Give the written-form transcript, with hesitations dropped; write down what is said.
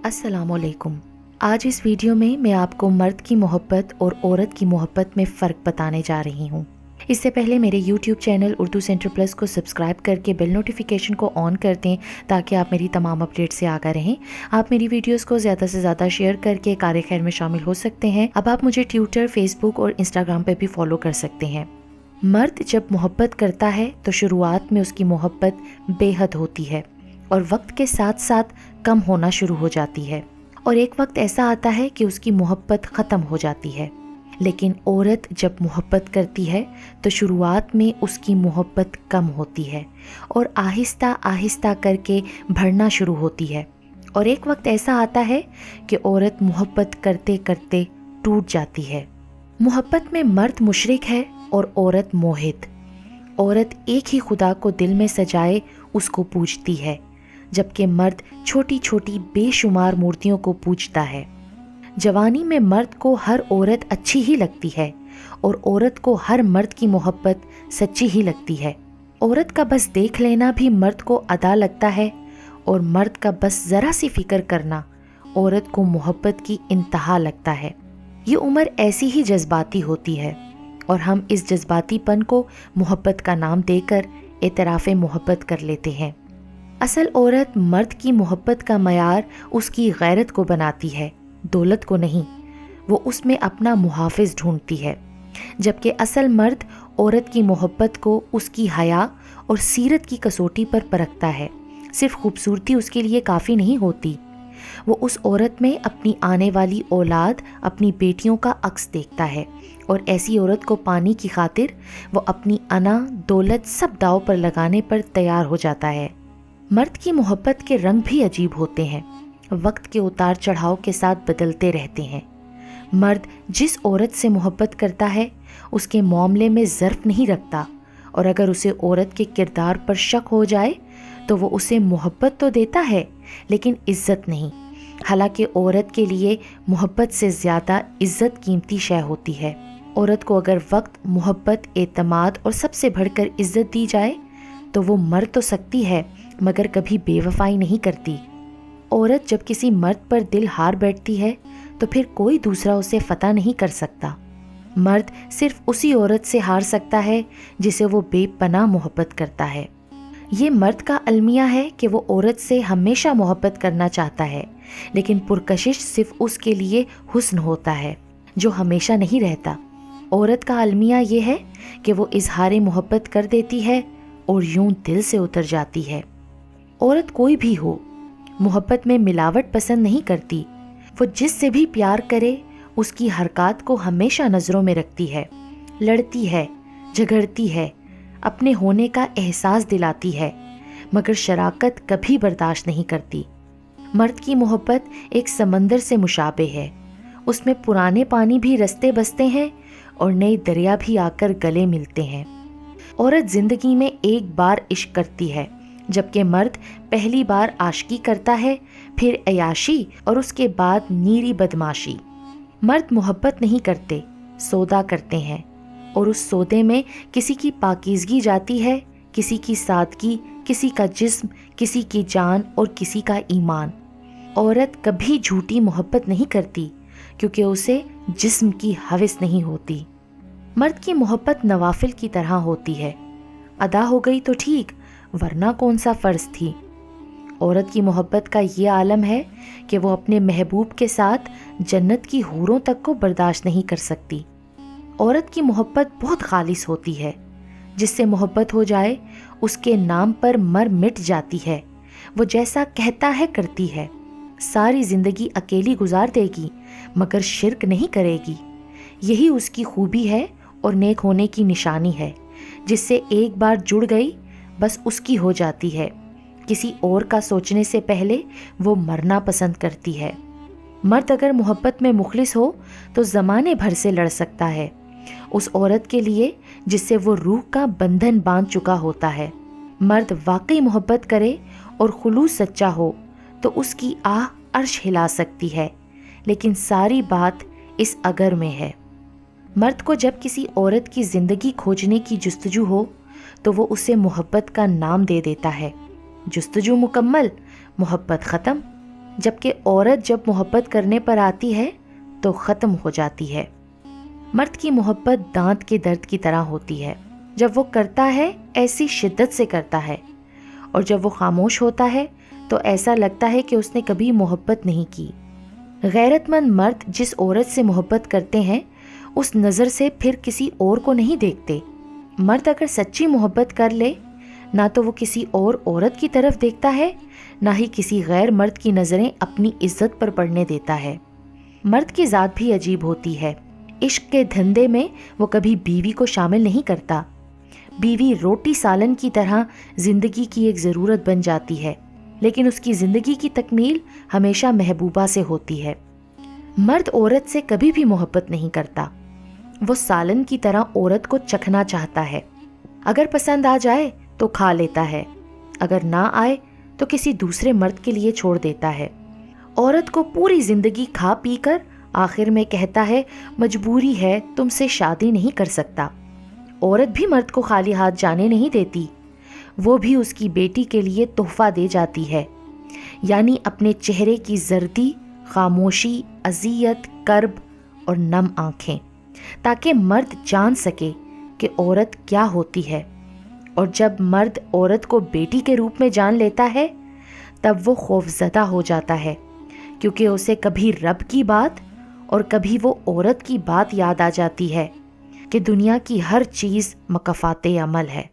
السلام علیکم۔ آج اس ویڈیو میں آپ کو مرد کی محبت اور عورت کی محبت میں فرق بتانے جا رہی ہوں۔ اس سے پہلے میرے YouTube channel Urdu centre plus کو سبسکرائب کر کے بیل نوٹیفیکیشن کو آن کر دیں تاکہ آپ میری تمام اپڈیٹ سے آگاہ رہیں۔ آپ میری ویڈیوز کو زیادہ سے زیادہ شیئر کر کے کار خیر میں شامل ہو سکتے ہیں۔ اب آپ مجھے ٹویٹر، فیس بک اور انسٹاگرام پہ بھی فالو کر سکتے ہیں۔ مرد جب محبت کرتا ہے تو شروعات میں اس کی محبت بے حد ہوتی ہے اور وقت کے ساتھ ساتھ کم ہونا شروع ہو جاتی ہے، اور ایک وقت ایسا آتا ہے کہ اس کی محبت ختم ہو جاتی ہے۔ لیکن عورت جب محبت کرتی ہے تو شروعات میں اس کی محبت کم ہوتی ہے اور آہستہ آہستہ کر کے بڑھنا شروع ہوتی ہے، اور ایک وقت ایسا آتا ہے کہ عورت محبت کرتے کرتے ٹوٹ جاتی ہے۔ محبت میں مرد مشرک ہے اور عورت موحد۔ عورت ایک ہی خدا کو دل میں سجائے اس کو پوجتی ہے، جبکہ مرد چھوٹی چھوٹی بے شمار مورتیوں کو پوجتا ہے۔ جوانی میں مرد کو ہر عورت اچھی ہی لگتی ہے اور عورت کو ہر مرد کی محبت سچی ہی لگتی ہے۔ عورت کا بس دیکھ لینا بھی مرد کو ادا لگتا ہے، اور مرد کا بس ذرا سی فکر کرنا عورت کو محبت کی انتہا لگتا ہے۔ یہ عمر ایسی ہی جذباتی ہوتی ہے، اور ہم اس جذباتی پن کو محبت کا نام دے کر اعتراف محبت کر لیتے ہیں۔ اصل عورت مرد کی محبت کا معیار اس کی غیرت کو بناتی ہے، دولت کو نہیں۔ وہ اس میں اپنا محافظ ڈھونڈتی ہے، جبکہ اصل مرد عورت کی محبت کو اس کی حیا اور سیرت کی کسوٹی پر پرکھتا ہے۔ صرف خوبصورتی اس کے لیے کافی نہیں ہوتی، وہ اس عورت میں اپنی آنے والی اولاد، اپنی بیٹیوں کا عکس دیکھتا ہے، اور ایسی عورت کو پانے کی خاطر وہ اپنی انا، دولت سب داؤ پر لگانے پر تیار ہو جاتا ہے۔ مرد کی محبت کے رنگ بھی عجیب ہوتے ہیں، وقت کے اتار چڑھاؤ کے ساتھ بدلتے رہتے ہیں۔ مرد جس عورت سے محبت کرتا ہے اس کے معاملے میں ظرف نہیں رکھتا، اور اگر اسے عورت کے کردار پر شک ہو جائے تو وہ اسے محبت تو دیتا ہے لیکن عزت نہیں، حالانکہ عورت کے لیے محبت سے زیادہ عزت قیمتی شے ہوتی ہے۔ عورت کو اگر وقت، محبت، اعتماد اور سب سے بڑھ کر عزت دی جائے تو وہ مر تو سکتی ہے مگر کبھی بے وفائی نہیں کرتی۔ عورت جب کسی مرد پر دل ہار بیٹھتی ہے تو پھر کوئی دوسرا اسے فتح نہیں کر سکتا۔ مرد صرف اسی عورت سے ہار سکتا ہے جسے وہ بے پناہ محبت کرتا ہے۔ یہ مرد کا المیہ ہے کہ وہ عورت سے ہمیشہ محبت کرنا چاہتا ہے، لیکن پرکشش صرف اس کے لیے حسن ہوتا ہے جو ہمیشہ نہیں رہتا۔ عورت کا المیہ یہ ہے کہ وہ اظہار محبت کر دیتی ہے اور یوں دل سے اتر جاتی ہے۔ عورت کوئی بھی ہو، محبت میں ملاوٹ پسند نہیں کرتی۔ وہ جس سے بھی پیار کرے اس کی حرکات کو ہمیشہ نظروں میں رکھتی ہے، لڑتی ہے، جھگڑتی ہے، اپنے ہونے کا احساس دلاتی ہے، مگر شراکت کبھی برداشت نہیں کرتی۔ مرد کی محبت ایک سمندر سے مشابہ ہے، اس میں پرانے پانی بھی رستے بستے ہیں اور نئے دریا بھی آ کر گلے ملتے ہیں۔ عورت زندگی میں ایک بار عشق کرتی ہے، جبکہ مرد پہلی بار عاشقی کرتا ہے، پھر عیاشی اور اس کے بعد نیری بدماشی۔ مرد محبت نہیں کرتے، سودا کرتے ہیں، اور اس سودے میں کسی کی پاکیزگی جاتی ہے، کسی کی سادگی، کسی کا جسم، کسی کی جان اور کسی کا ایمان۔ عورت کبھی جھوٹی محبت نہیں کرتی کیونکہ اسے جسم کی ہوس نہیں ہوتی۔ مرد کی محبت نوافل کی طرح ہوتی ہے، ادا ہو گئی تو ٹھیک، ورنہ کون سا فرض تھی۔ عورت کی محبت کا یہ عالم ہے کہ وہ اپنے محبوب کے ساتھ جنت کی حوروں تک کو برداشت نہیں کر سکتی۔ عورت کی محبت بہت خالص ہوتی ہے، جس سے محبت ہو جائے اس کے نام پر مر مٹ جاتی ہے، وہ جیسا کہتا ہے کرتی ہے، ساری زندگی اکیلی گزار دے گی مگر شرک نہیں کرے گی۔ یہی اس کی خوبی ہے اور نیک ہونے کی نشانی ہے، جس سے ایک بار جڑ گئی بس اس کی ہو جاتی ہے۔ کسی اور کا سوچنے سے پہلے وہ مرنا پسند کرتی ہے۔ مرد اگر محبت میں مخلص ہو تو زمانے بھر سے لڑ سکتا ہے اس عورت کے لیے جس سے وہ روح کا بندھن باندھ چکا ہوتا ہے۔ مرد واقعی محبت کرے اور خلوص سچا ہو تو اس کی آہ عرش ہلا سکتی ہے، لیکن ساری بات اس اگر میں ہے۔ مرد کو جب کسی عورت کی زندگی کھوجنے کی جستجو ہو تو وہ اسے محبت کا نام دے دیتا ہے۔ جستجو مکمل، محبت ختم۔ جبکہ عورت جب محبت کرنے پر آتی ہے تو ختم ہو جاتی ہے۔ مرد کی محبت دانت کے درد کی طرح ہوتی ہے، جب وہ کرتا ہے ایسی شدت سے کرتا ہے، اور جب وہ خاموش ہوتا ہے تو ایسا لگتا ہے کہ اس نے کبھی محبت نہیں کی۔ غیرت مند مرد جس عورت سے محبت کرتے ہیں اس نظر سے پھر کسی اور کو نہیں دیکھتے۔ مرد اگر سچی محبت کر لے، نہ تو وہ کسی اور عورت کی طرف دیکھتا ہے، نہ ہی کسی غیر مرد کی نظریں اپنی عزت پر پڑنے دیتا ہے۔ مرد کی ذات بھی عجیب ہوتی ہے۔ عشق کے دھندے میں وہ کبھی بیوی کو شامل نہیں کرتا۔ بیوی روٹی سالن کی طرح زندگی کی ایک ضرورت بن جاتی ہے، لیکن اس کی زندگی کی تکمیل ہمیشہ محبوبہ سے ہوتی ہے۔ مرد عورت سے کبھی بھی محبت نہیں کرتا، وہ سالن کی طرح عورت کو چکھنا چاہتا ہے۔ اگر پسند آ جائے تو کھا لیتا ہے، اگر نہ آئے تو کسی دوسرے مرد کے لیے چھوڑ دیتا ہے۔ عورت کو پوری زندگی کھا پی کر آخر میں کہتا ہے مجبوری ہے، تم سے شادی نہیں کر سکتا۔ عورت بھی مرد کو خالی ہاتھ جانے نہیں دیتی، وہ بھی اس کی بیٹی کے لیے تحفہ دے جاتی ہے، یعنی اپنے چہرے کی زردی، خاموشی، اذیت، کرب اور نم آنکھیں، تاکہ مرد جان سکے کہ عورت کیا ہوتی ہے۔ اور جب مرد عورت کو بیٹی کے روپ میں جان لیتا ہے تب وہ خوفزدہ ہو جاتا ہے، کیونکہ اسے کبھی رب کی بات اور کبھی وہ عورت کی بات یاد آ جاتی ہے کہ دنیا کی ہر چیز مکافات عمل ہے۔